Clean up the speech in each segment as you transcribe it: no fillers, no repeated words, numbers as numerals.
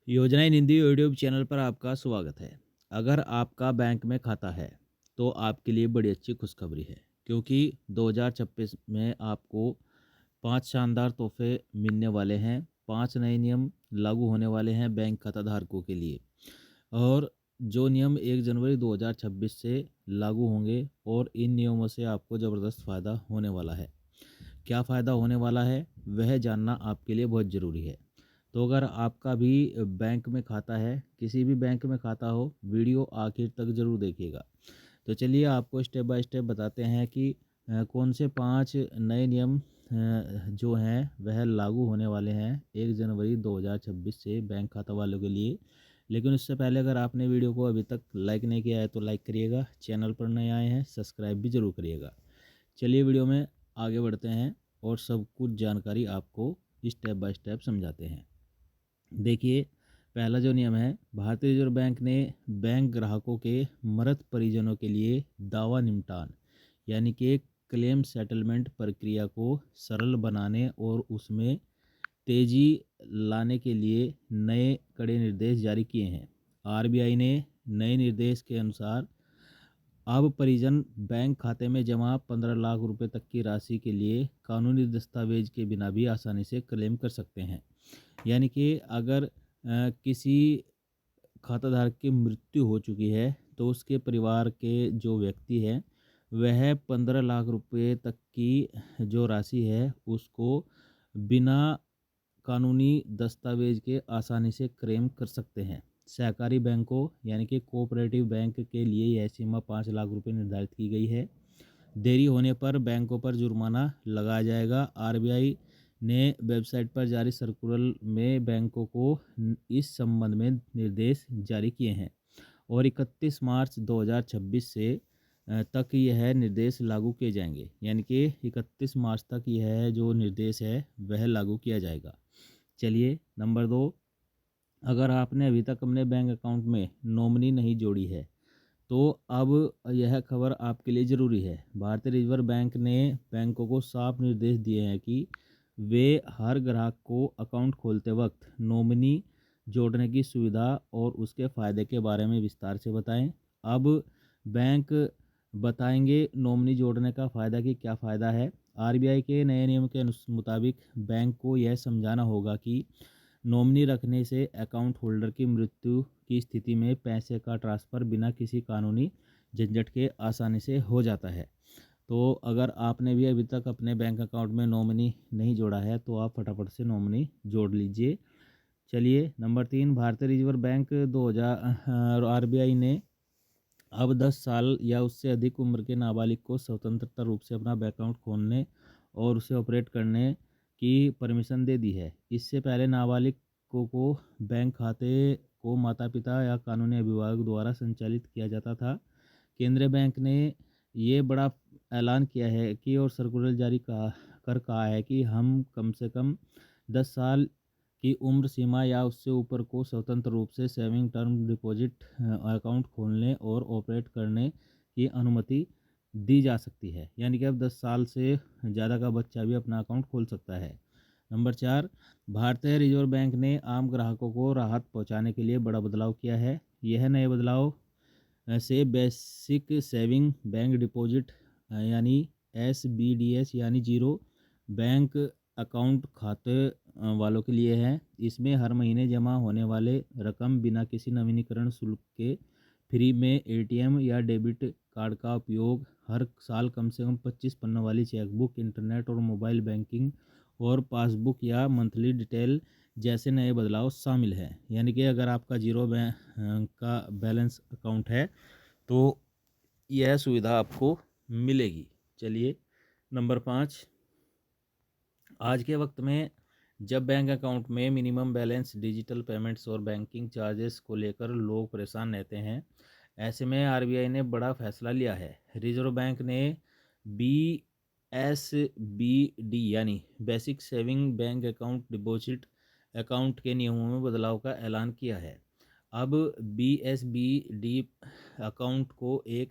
योजना इन Hindi YouTube channel पर आपका स्वागत है। अगर आपका बैंक में खाता है तो आपके लिए बड़ी अच्छी खुशखबरी है, क्योंकि 2026 में आपको 5 शानदार तोहफे मिलने वाले हैं। 5 नए नियम लागू होने वाले हैं बैंक खाता धारकों के लिए। और जो नियम 1 जनवरी 2026 से लागू होंगे, और इन नियमों से आपको ज़बरदस्त फ़ायदा होने वाला है। क्या फ़ायदा होने वाला है वह जानना आपके लिए बहुत ज़रूरी है। तो अगर आपका भी बैंक में खाता है, किसी भी बैंक में खाता हो, वीडियो आखिर तक ज़रूर देखिएगा। तो चलिए आपको स्टेप बाय स्टेप बताते हैं कि कौन से 5 नए नियम जो हैं वह लागू होने वाले हैं 1 जनवरी 2026 से बैंक खाता वालों के लिए। लेकिन उससे पहले अगर आपने वीडियो को अभी तक लाइक नहीं किया है तो लाइक करिएगा, चैनल पर नए आए हैं सब्सक्राइब भी ज़रूर करिएगा। चलिए वीडियो में आगे बढ़ते हैं और सब कुछ जानकारी आपको स्टेप बाय स्टेप समझाते हैं। देखिए, पहला जो नियम है, भारतीय रिजर्व बैंक ने बैंक ग्राहकों के मृत परिजनों के लिए दावा निपटान यानी कि क्लेम सेटलमेंट प्रक्रिया को सरल बनाने और उसमें तेजी लाने के लिए नए कड़े निर्देश जारी किए हैं। आरबीआई ने नए निर्देश के अनुसार अब परिजन बैंक खाते में जमा 15 लाख रुपए तक की राशि के लिए कानूनी दस्तावेज के बिना भी आसानी से क्लेम कर सकते हैं। यानी कि अगर किसी खाताधारक की मृत्यु हो चुकी है तो उसके परिवार के जो व्यक्ति हैं वह 15 लाख रुपए तक की जो राशि है उसको बिना कानूनी दस्तावेज के आसानी से क्लेम कर सकते हैं। सहकारी बैंकों यानी कि कोऑपरेटिव बैंक के लिए यह सीमा 5 लाख रुपए निर्धारित की गई है। देरी होने पर बैंकों पर जुर्माना लगाया जाएगा। आरबीआई ने वेबसाइट पर जारी सर्कुलर में बैंकों को इस संबंध में निर्देश जारी किए हैं, और 31 मार्च 2026 से तक यह निर्देश लागू किए जाएंगे। यानी कि 31 मार्च तक यह जो निर्देश है वह लागू किया जाएगा। चलिए नंबर 2, अगर आपने अभी तक अपने बैंक अकाउंट में नॉमिनी नहीं जोड़ी है तो अब यह खबर आपके लिए ज़रूरी है। भारतीय रिजर्व बैंक ने बैंकों को साफ निर्देश दिए हैं कि वे हर ग्राहक को अकाउंट खोलते वक्त नॉमिनी जोड़ने की सुविधा और उसके फ़ायदे के बारे में विस्तार से बताएं। अब बैंक बताएंगे नॉमिनी जोड़ने का फ़ायदा कि क्या फ़ायदा है। आरबीआई के नए नियम के मुताबिक बैंक को यह समझाना होगा कि नॉमिनी रखने से अकाउंट होल्डर की मृत्यु की स्थिति में पैसे का ट्रांसफ़र बिना किसी कानूनी झंझट के आसानी से हो जाता है। तो अगर आपने भी अभी तक अपने बैंक अकाउंट में नॉमिनी नहीं जोड़ा है तो आप फटाफट से नॉमिनी जोड़ लीजिए। चलिए नंबर 3, भारतीय रिजर्व बैंक 2000 आरबीआई ने अब 10 साल या उससे अधिक उम्र के नाबालिग को स्वतंत्रता रूप से अपना बैंक अकाउंट खोलने और उसे ऑपरेट करने की परमिशन दे दी है। इससे पहले नाबालिग को बैंक खाते को माता पिता या कानूनी अभिभावक द्वारा संचालित किया जाता था। केंद्रीय बैंक ने ये बड़ा ऐलान किया है कि और सर्कुलर जारी कहा है कि हम कम से कम 10 साल की उम्र सीमा या उससे ऊपर को स्वतंत्र रूप से सेविंग टर्म डिपॉजिट अकाउंट खोलने और ऑपरेट करने की अनुमति दी जा सकती है। यानी कि अब 10 साल से ज़्यादा का बच्चा भी अपना अकाउंट खोल सकता है। नंबर 4, भारतीय रिजर्व बैंक ने आम ग्राहकों को राहत पहुंचाने के लिए बड़ा बदलाव किया है। यह नए बदलाव से बेसिक सेविंग बैंक डिपॉजिट यानी एसबीडीएस यानी जीरो बैंक अकाउंट खाते वालों के लिए है। इसमें हर महीने जमा होने वाले रकम बिना किसी नवीनीकरण शुल्क के फ्री में एटीएम या डेबिट कार्ड का उपयोग, हर साल कम से कम 25 पन्नों वाली चेकबुक, इंटरनेट और मोबाइल बैंकिंग और पासबुक या मंथली डिटेल जैसे नए बदलाव शामिल हैं। यानी कि अगर आपका जीरो का बैलेंस अकाउंट है तो यह सुविधा आपको मिलेगी। चलिए नंबर 5, आज के वक्त में जब बैंक अकाउंट में मिनिमम बैलेंस, डिजिटल पेमेंट्स और बैंकिंग चार्जेस को लेकर लोग परेशान रहते हैं, ऐसे में आरबीआई ने बड़ा फैसला लिया है। रिजर्व बैंक ने BSBD यानी basic saving bank account deposit account के नियमों में बदलाव का ऐलान किया है। अब BSBD अकाउंट को एक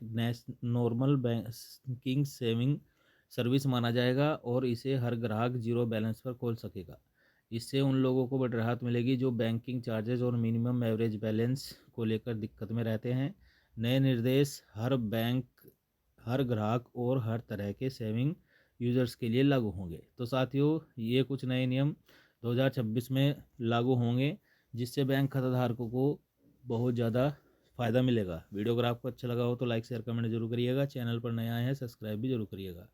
नॉर्मल बैंकिंग सेविंग सर्विस माना जाएगा और इसे हर ग्राहक जीरो बैलेंस पर खोल सकेगा। इससे उन लोगों को बड़ी राहत मिलेगी जो बैंकिंग चार्जेस और मिनिमम एवरेज बैलेंस को लेकर दिक्कत में रहते हैं। नए निर्देश हर बैंक, हर ग्राहक और हर तरह के सेविंग यूजर्स के लिए लागू होंगे। तो साथियों, ये कुछ नए नियम 2026 में लागू होंगे, जिससे बैंक खाताधारकों को बहुत ज़्यादा फ़ायदा मिलेगा। वीडियो अगर आपको अच्छा लगा हो तो लाइक शेयर कमेंट जरूर करिएगा। चैनल पर नया आए हैं सब्सक्राइब भी जरूर करिएगा।